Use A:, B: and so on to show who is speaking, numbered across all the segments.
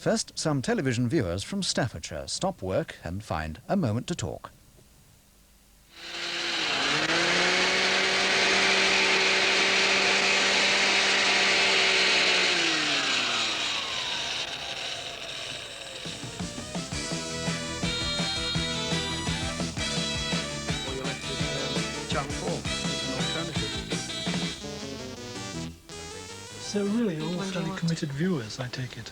A: First, some television viewers from Staffordshire stop work and find a moment to talk.
B: So really, all fairly committed viewers, I take it.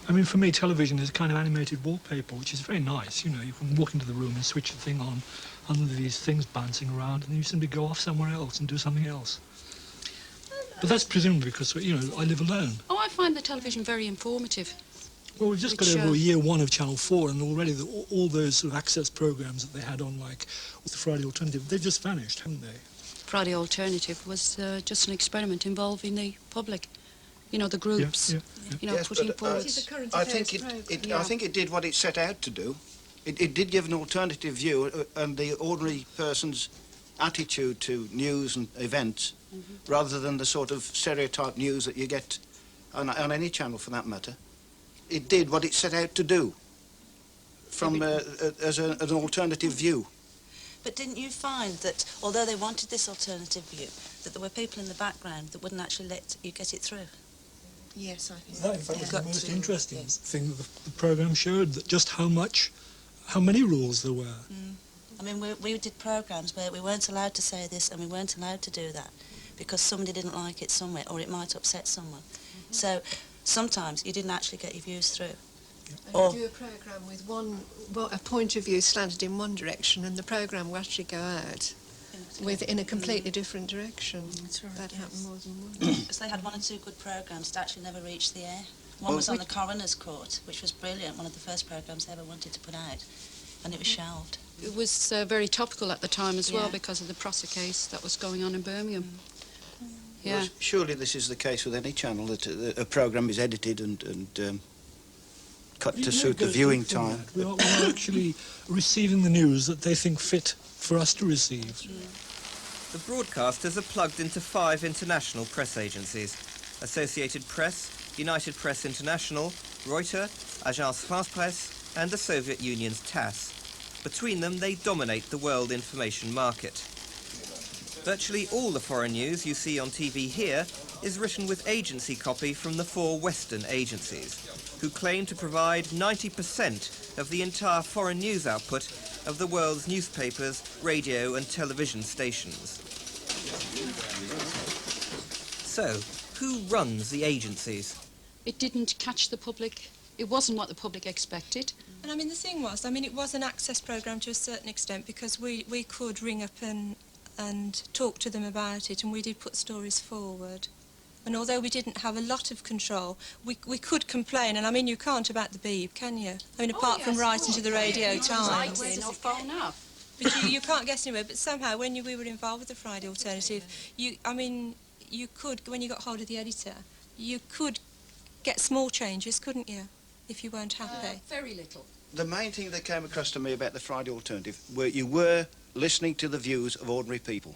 B: I mean, for me, television is a kind of animated wallpaper, which is very nice. You know, you can walk into the room and switch the thing on, and there are these things bouncing around, and then you simply go off somewhere else and do something else. But that's presumably because, you know, I live alone.
C: Oh, I find the television very informative.
B: Well, we've just got over year one of Channel 4, and already all those sort of access programmes that they had on, like, with the Friday Alternative, they've just vanished, haven't they?
C: Friday Alternative was just an experiment involving the public. You know, the groups, you know, putting forward.
D: I think it did what it set out to do. It did give an alternative view and the ordinary person's attitude to news and events, rather than the sort of stereotype news that you get on any channel, for that matter. It did what it set out to do, from as an alternative view.
E: But didn't you find that, although they wanted this alternative view, that there were people in the background that wouldn't actually let you get it through?
F: Yes, I think
B: that, in fact, was the most interesting thing that the programme showed, that just how many rules there were.
E: I mean, we did programmes where we weren't allowed to say this and we weren't allowed to do that because somebody didn't like it somewhere or it might upset someone. So sometimes you didn't actually get your views through.
F: And you do a programme with a point of view slanted in one direction, and the programme will actually go out in a completely different direction.
E: That's right,
F: that happened more than once.
E: Because they had one or two good programmes that actually never reached the air. One was on the coroner's court, which was brilliant, one of the first programmes they ever wanted to put out, and it was shelved.
C: It was very topical at the time as well because of the Prosser case that was going on in Birmingham.
D: Well, surely this is the case with any channel, that a programme is edited and cut to suit the viewing time.
B: We are actually receiving the news that they think fit for us to receive.
G: The broadcasters are plugged into 5 international press agencies: Associated Press, United Press International, Reuters, Agence France-Presse and the Soviet Union's TASS. Between them, they dominate the world information market. Virtually all the foreign news you see on TV here is written with agency copy from the 4 Western agencies, who claim to provide 90% of the entire foreign news output of the world's newspapers, radio and television stations. So, who runs the agencies?
C: It didn't catch the public. It wasn't what the public expected.
H: And I mean, the thing was, I mean, it was an access programme to a certain extent because we could ring up and talk to them about it, and we did put stories forward. And although we didn't have a lot of control, we could complain. And I mean, you can't about the Beeb, can you? I mean, apart from writing to the Radio Times.
C: Or phone up.
H: But you can't get anywhere. But somehow, when we were involved with the Friday Alternative, you could, when you got hold of the editor, you could get small changes, couldn't you, if you weren't happy?
C: Very little.
D: The main thing that came across to me about the Friday Alternative were you were listening to the views of ordinary people.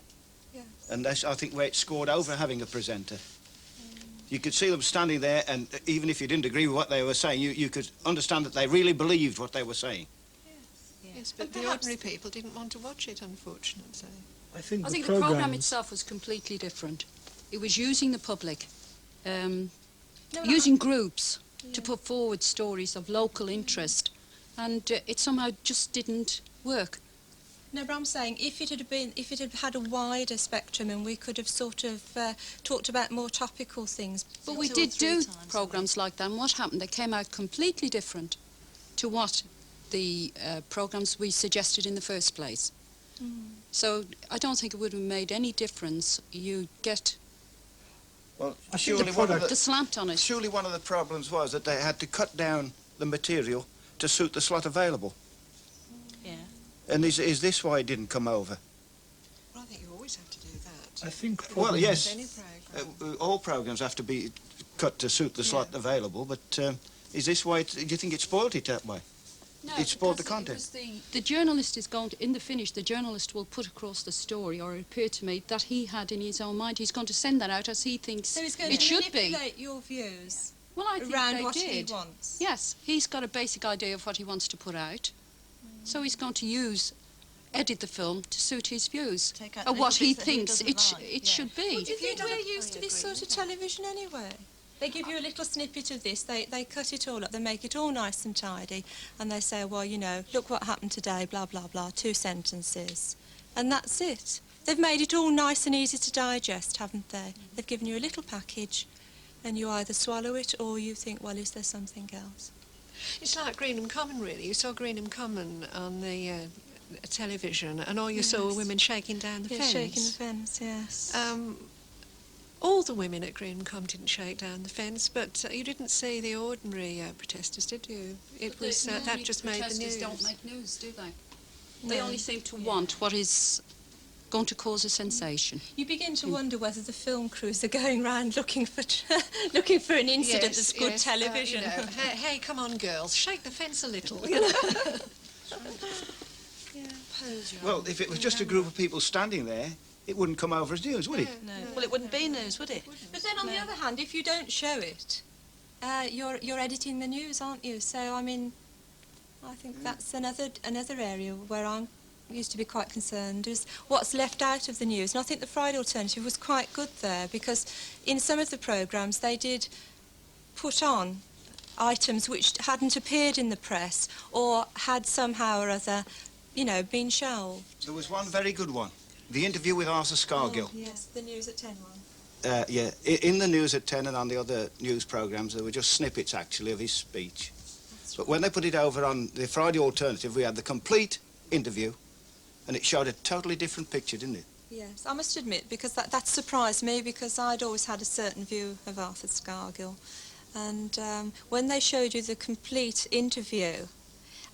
H: Yes.
D: And that's, I think, where it scored over having a presenter. You could see them standing there, and even if you didn't agree with what they were saying, you could understand that they really believed what they were saying.
F: Yes, but the ordinary people didn't want to watch it, unfortunately.
B: I think
C: the programme itself was completely different. It was using the public, using groups to put forward stories of local interest, and it somehow just didn't work.
H: No, but I'm saying if it had had a wider spectrum and we could have sort of talked about more topical things.
C: But we did do programmes like that, and what happened? They came out completely different to what the programmes we suggested in the first place. So I don't think it would have made any difference. You get
D: surely
C: the slant on it.
D: Surely one of the problems was that they had to cut down the material to suit the slot available.
E: Yeah.
D: And is this why it didn't come over?
F: Well, I think you always have to do that.
B: I think...
D: Well, yes,
F: any programme.
D: all programmes have to be cut to suit the slot available, but is this why, do you think it spoiled it that way?
C: No,
D: it spoiled the content.
C: The journalist is going to, in the finish, the journalist will put across the story, or it appeared to me, that he had in his own mind. He's going to send that out as he thinks
H: So he's going
C: it
H: to
C: should be.
H: manipulate your views
C: Well, I think
H: around
C: they
H: what
C: did.
H: he wants.
C: Yes, he's got a basic idea of what he wants to put out. So he's going to edit the film to suit his views
E: Take out
C: of
E: the
C: what he
E: bits that he
C: thinks
E: doesn't
C: it
E: like,
C: should
H: Well,
C: be.
H: do you think
E: doesn't
H: we're used to
E: fully
H: this
E: agree
H: sort of
E: with that.
H: television anyway? They give you a little snippet of this, they cut it all up, they make it all nice and tidy, and they say, well, you know, look what happened today, blah, blah, blah, 2 sentences. And that's it. They've made it all nice and easy to digest, haven't they? They've given you a little package, and you either swallow it or you think, well, is there something else?
F: It's like Greenham Common, really. You saw Greenham Common on the television, and all you saw were women shaking down the fence.
H: Shaking the fence, yes.
F: All the women at Greenham Common didn't shake down the fence, but you didn't see the ordinary protesters, did you? It was that just made the news.
C: Protesters don't make news, do they? They
H: No.
C: only seem to want what is going to cause a sensation.
H: You begin to wonder whether the film crews are going round looking for looking for an incident that's good television.
F: You know, hey, come on, girls, shake the fence a little.
D: Well, if it was just a group of people standing there, it wouldn't come over as news, would it?
E: No. Well, it wouldn't be news, would it?
H: But then on the other hand, if you don't show it, you're editing the news, aren't you? So I mean, I think that's another area where I used to be quite concerned, is what's left out of the news. And I think the Friday Alternative was quite good there, because in some of the programmes they did put on items which hadn't appeared in the press or had somehow or other, you know, been shelved.
D: There was one very good one. The interview with Arthur Scargill.
H: Oh, yes, the News at 10 one.
D: Yeah, in the News at 10 and on the other news programmes, there were just snippets, actually, of his speech. But when they put it over on the Friday Alternative, we had the complete interview, and it showed a totally different picture, didn't it?
H: Yes, I must admit, because that surprised me, because I'd always had a certain view of Arthur Scargill. And when they showed you the complete interview,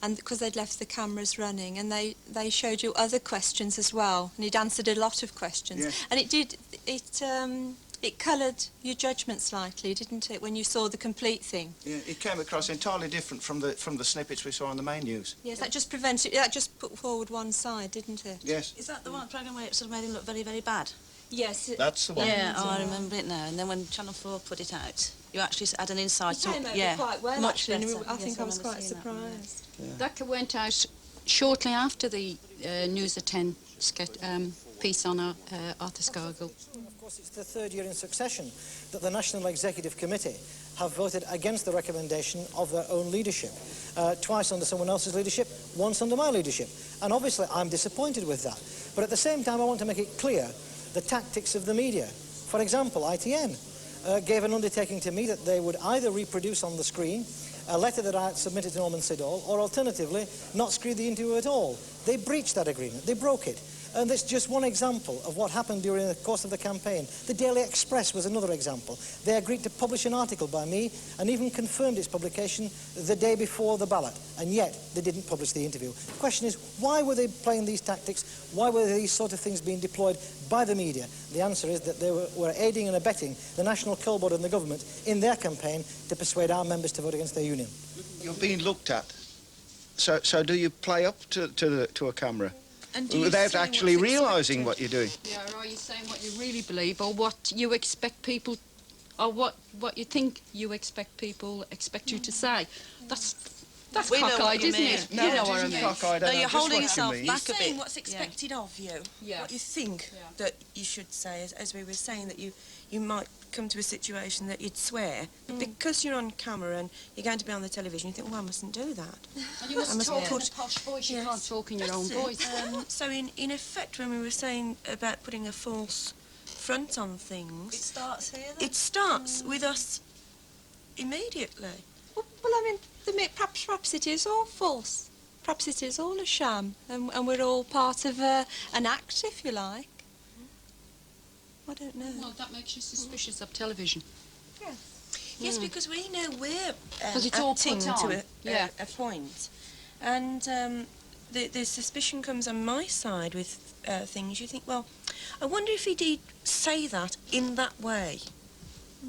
H: and because they'd left the cameras running, and they showed you other questions as well, and he'd answered a lot of questions.
D: Yes.
H: And it coloured your judgment slightly, didn't it, when you saw the complete thing?
D: Yeah, it came across entirely different from the snippets we saw on the main news.
H: Yes, that just put forward one side, didn't it?
D: Yes.
E: Is that the one programme where it sort of made him look very, very bad?
H: Yes.
D: That's the one.
E: Yeah, I remember it now. And then when Channel 4 put it out, you actually had an insight
H: It came
E: to
H: over quite well,
E: much
H: actually,
E: better.
H: and I think
E: Yes,
H: I was
E: remember
H: quite
E: seeing that one, yeah.
H: surprised.
C: That went out shortly after the News at 10 piece on Arthur Scargill.
I: Of course, it's the 3rd year in succession that the National Executive Committee have voted against the recommendation of their own leadership. Twice under someone else's leadership, once under my leadership. And obviously I'm disappointed with that. But at the same time I want to make it clear the tactics of the media. For example, ITN gave an undertaking to me that they would either reproduce on the screen a letter that I had submitted to Norman Siddall, or alternatively not screen the interview at all. They breached that agreement, they broke it. And that's just one example of what happened during the course of the campaign. The Daily Express was another example. They agreed to publish an article by me and even confirmed its publication the day before the ballot, and yet they didn't publish the interview. The question is, why were they playing these tactics? Why were these sort of things being deployed by the media? The answer is that they were aiding and abetting the National Coal Board and the government in their campaign to persuade our members to vote against their union.
D: You're being looked at. So do you play up to a camera? Without actually realising what you're doing?
C: Yeah, or are you saying what you really believe, or what you expect people, or what you think you expect you to say? That's
E: We know what
C: cockeyed,
E: you
C: isn't
E: mean.
C: it?
D: No,
C: You know
D: it
C: what I
D: isn't
C: mean.
D: cockeyed.
E: No,
D: I know
E: you're
D: just
E: holding
D: what you
E: yourself
D: mean.
E: back a
J: saying
E: bit.
J: what's expected of you,
C: Yeah.
J: what you think that you should say, as we were saying, that you might come to a situation that you'd swear, but because you're on camera and you're going to be on the television, you think, well, I mustn't do that.
C: And you must
J: must
C: talk in
J: put-
C: a posh voice, you
J: Yes.
C: can't talk in your own
J: That's
C: voice.
J: it. So in effect, when we were saying about putting a false front on things,
E: It starts here, then?
J: it starts with us immediately.
H: Well, I mean, perhaps it is all false. Perhaps it is all a sham, and we're all part of an act, if you like. I don't know.
C: Well, that makes you suspicious of television.
J: Yes, because we know we're
C: 'Cause it's all
J: acting
C: put on.
J: to a point. And the suspicion comes on my side with things. You think, well, I wonder if he did say that in that way.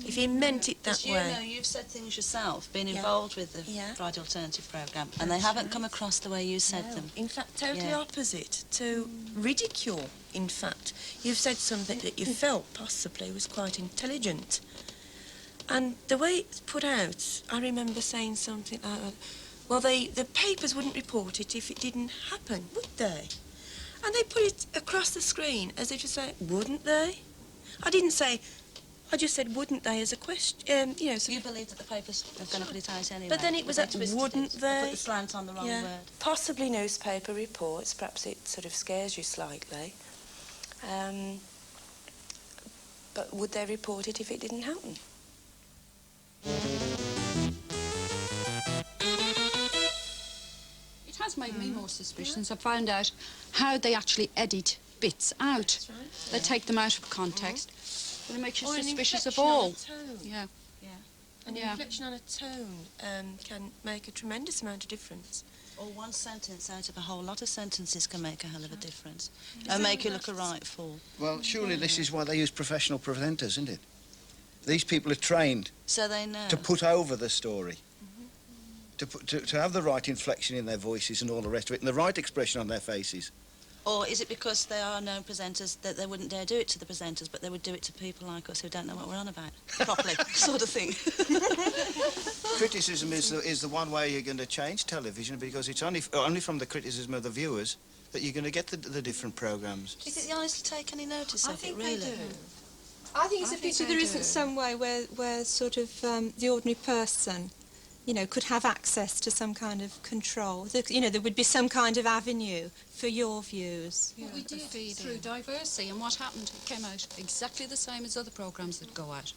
J: If he meant it that
E: Because you
J: way.
E: know, you've said things yourself, been
J: Yeah.
E: involved with the
J: Yeah.
E: Friday Alternative programme, and they haven't come across the way you said
J: No,
E: them.
J: in fact, totally
E: Yeah.
J: opposite to ridicule, in fact. You've said something that you felt possibly was quite intelligent. And the way it's put out, I remember saying something like, well, the papers wouldn't report it if it didn't happen, would they? And they put it across the screen as if to say, wouldn't they? I didn't say, I just said, wouldn't they, as a question, you know. So
E: you believed that the papers were going to put it out anyway.
J: But then it was at, wouldn't they?
E: Put the slant on the wrong word.
J: Possibly newspaper reports, perhaps it sort of scares you slightly. But would they report it if it didn't happen?
C: It has made me more suspicious. I found out how they actually edit bits out.
J: That's right.
C: They take them out of context. And it makes you
J: Or an
C: suspicious of
J: inflection on
C: all.
J: a tone.
C: Yeah.
J: An inflection on a tone can make a tremendous amount of difference.
E: Or one sentence out of a whole lot of sentences can make a hell of a difference. And make you look a right fool.
D: Well, surely this is why they use professional presenters, isn't it? These people are trained
E: So they know.
D: to put over the story. To have the right inflection in their voices and all the rest of it, and the right expression on their faces.
E: Or is it because they are known presenters that they wouldn't dare do it to the presenters, but they would do it to people like us who don't know what we're on about properly, sort of thing?
D: Criticism is the one way you're going to change television, because it's only from the criticism of the viewers that you're going to get the different programmes.
E: Do you think they honestly take any notice of it, really?
F: I think it's a pity
H: So there isn't some way where sort of the ordinary person, you know, could have access to some kind of control. You know, there would be some kind of avenue for your views.
C: Well, we did through diversity, and what happened? It came out exactly the same as other programmes that go out.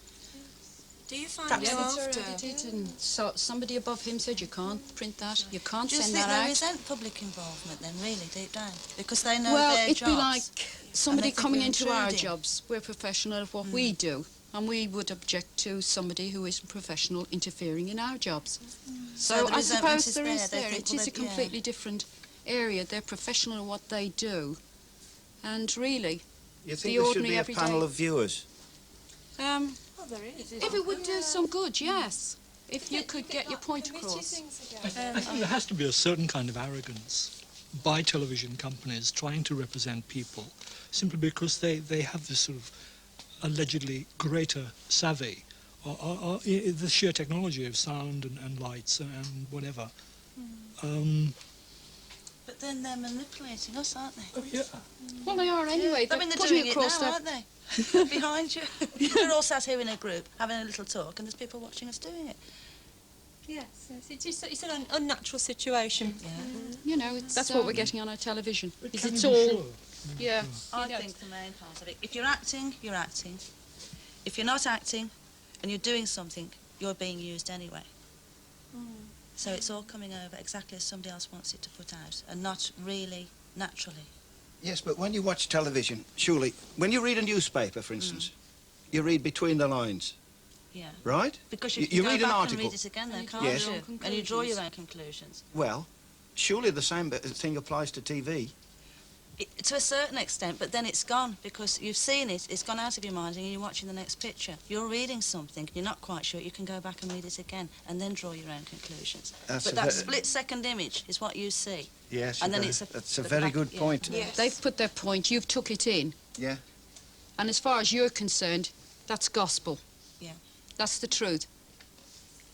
J: Do you find
C: Yeah,
J: out
C: it's already did, and so somebody above him said, you can't print that, you can't
E: Do you
C: send
E: think
C: that
E: they
C: out.
E: resent public involvement then, really, deep down? Because they know
C: Well,
E: their
C: it'd
E: jobs.
C: be like somebody
E: think
C: coming
E: we're
C: into our
E: intruding.
C: jobs. We're professional at what we do, and we would object to somebody who isn't professional interfering in our jobs. So
E: the
C: I
E: resentment
C: suppose
E: is
C: there is
E: there. They
C: there.
E: think,
C: It is
E: well,
C: a completely different area. They're professional at what they do, and really,
D: You think
C: The
D: there should be
C: ordinary
D: a
C: everyday-
D: panel of viewers?
J: Oh, there is.
C: if it would do some good, yes. If you could get your point across.
B: I think there has to be a certain kind of arrogance by television companies trying to represent people simply because they have this sort of allegedly greater savvy or the sheer technology of sound and lights and whatever.
E: But then they're manipulating us, aren't they?
B: Oh, yeah.
C: Well, they are anyway.
E: I mean, they're
C: putting
E: doing it
C: across
E: now,
C: their-
E: aren't they? They're behind you. We're all sat here in a group, having a little talk, and there's people watching us doing it.
H: Yes, it's an unnatural situation.
C: You know, that's what we're getting on our television.
B: But
C: Is
B: can
C: it's
B: you be
C: all,
B: sure?
C: yeah.
E: I
C: you know,
E: think the main part of it. If you're acting, you're acting. If you're not acting and you're doing something, you're being used anyway. So it's all coming over exactly as somebody else wants it to put out, and not really naturally.
D: Yes, but when you watch television, surely, when you read a newspaper, for instance, you read between the lines,
E: Yeah.
D: right?
E: Because
D: You
E: you can
D: read
E: go
D: an
E: back
D: article.
E: and read it again, though,
C: And you
E: can't
D: draw your
E: you?
C: own
E: And you draw your
C: conclusions.
E: own conclusions.
D: Well, surely the same thing applies to TV.
E: To a certain extent, but then it's gone because you've seen it, it's gone out of your mind and you're watching the next picture. You're reading something, you're not quite sure, you can go back and read it again and then draw your own conclusions.
D: That's
E: But
D: a
E: that
D: ve-
E: split-second image is what you see.
D: Yes,
E: And then
D: you've
E: it's
D: got-
E: a-
D: that's a
E: but
D: very
E: back-
D: good
E: yeah.
D: point.
J: Yes.
C: They've put their point, you've took it in.
D: Yeah.
C: And as far as you're concerned, that's gospel.
E: Yeah.
C: That's the truth.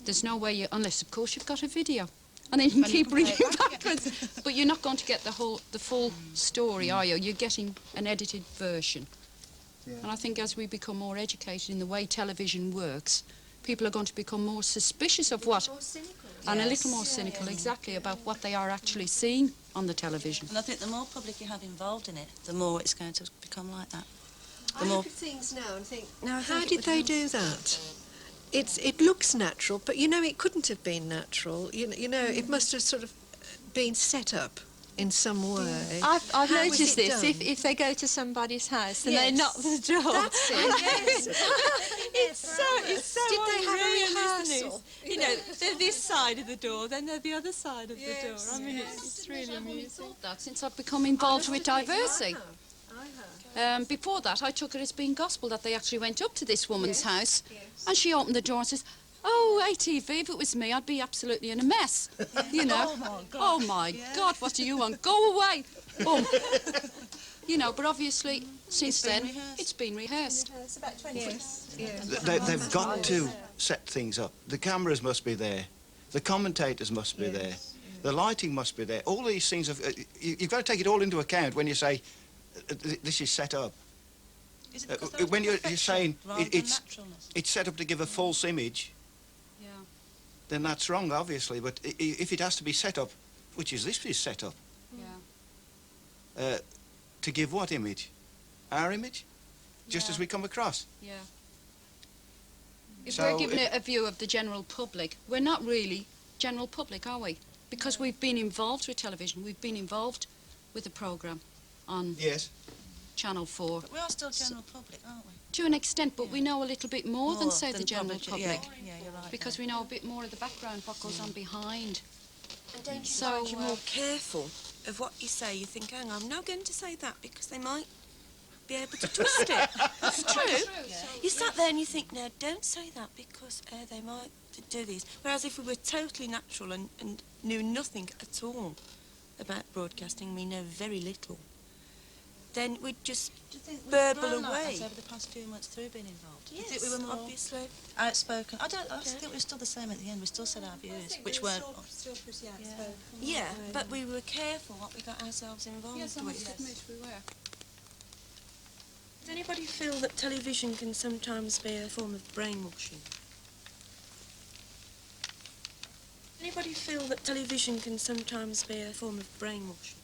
C: There's no way you, unless of course you've got a video. And then you can
E: And you
C: keep
E: can play
C: reading
E: it back,
C: backwards. But you're not going to get the full story, are you? You're getting an edited version.
D: Yeah.
C: And I think as we become more educated in the way television works, people are going to become more suspicious of what, and a little more cynical, exactly, about what they are actually seeing on the television.
E: And I think the more public you have involved in it, the more it's going to become like that.
F: I look at things now and think,
J: No, I
F: how
J: think it
F: did
J: would
F: they
J: help.
F: do that? It looks natural, but you know it couldn't have been natural. You know it must have sort of been set up in some way.
H: I've
F: How was
H: noticed
F: it
H: this.
F: done?
H: If they go to somebody's house and they
F: Yes.
H: knock the door,
F: That's it. Yes.
H: it's so
F: Did they have a
H: unreal, isn't it?
F: rehearsal?
H: You know, they're this side of the door, then they're the other side of
F: Yes,
H: the door. I mean,
F: yes.
H: it's really
C: I've only
H: amusing.
C: thought that since I've become involved with diversity.
F: I have.
C: Before that, I took it as being gospel that they actually went up to this woman's house,
F: Yes.
C: and she opened the door and says, "Oh, ATV, if it was me, I'd be absolutely in a mess." You know.
E: Oh, my God.
C: Oh my God, what do you want? Go away. Boom. You know, but obviously, since
E: been
C: then,
E: rehearsed.
C: it's been rehearsed.
H: It's about 20
D: They've got to set things up. The cameras must be there. The commentators must be there. The lighting must be there. All these things, you've got to take it all into account when you say, this is set up.
E: Is it because
D: When you're
E: perfection
D: saying
E: rather than naturalness?
D: it's set up to give a false image,
C: Yeah.
D: then that's wrong, obviously. But if it has to be set up, which is this is set up,
C: Yeah.
D: to give what image? Our image? Just
C: Yeah.
D: as we come across.
C: Yeah. If
D: So
C: we're giving a view of the general public, we're not really general public, are we? Because we've been involved with television, we've been involved with the programme on
D: Yes.
C: Channel 4.
E: But we are still general public, aren't we?
C: To an extent, but we know a little bit more than, say, the general
E: probably-
C: public.
E: Yeah, you're right.
C: Because we know a bit more of the background, what goes on behind.
J: And don't you
C: So,
J: find you're more careful of what you say? You think, hang on, I'm not going to say that because they might be able to twist it. It's true. You sat there and you think, no, don't say that because they might do these. Whereas if we were totally natural and knew nothing at all about broadcasting, we know very little, then we'd just
E: Do you think we've
J: burble
E: grown like
J: away.
E: that over the past few months through being involved? Do you
J: Yes,
E: think we were more
J: obviously.
E: outspoken? I think we're still the same at the end. We still said our views, which weren't...
H: Still pretty outspoken.
J: Yeah, but we were careful what we got ourselves involved
C: Yes, I
J: with.
C: must admit we were.
J: Does anybody feel that television can sometimes be a form of brainwashing? Anybody feel that television can sometimes be a form of brainwashing?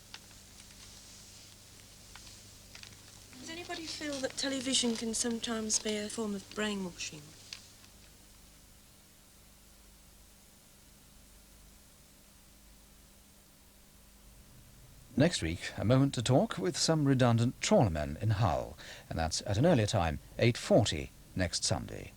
J: Does anybody feel that television can sometimes be a form of brainwashing?
A: Next week, a moment to talk with some redundant trawlermen in Hull, and that's at an earlier time, 8:40 next Sunday.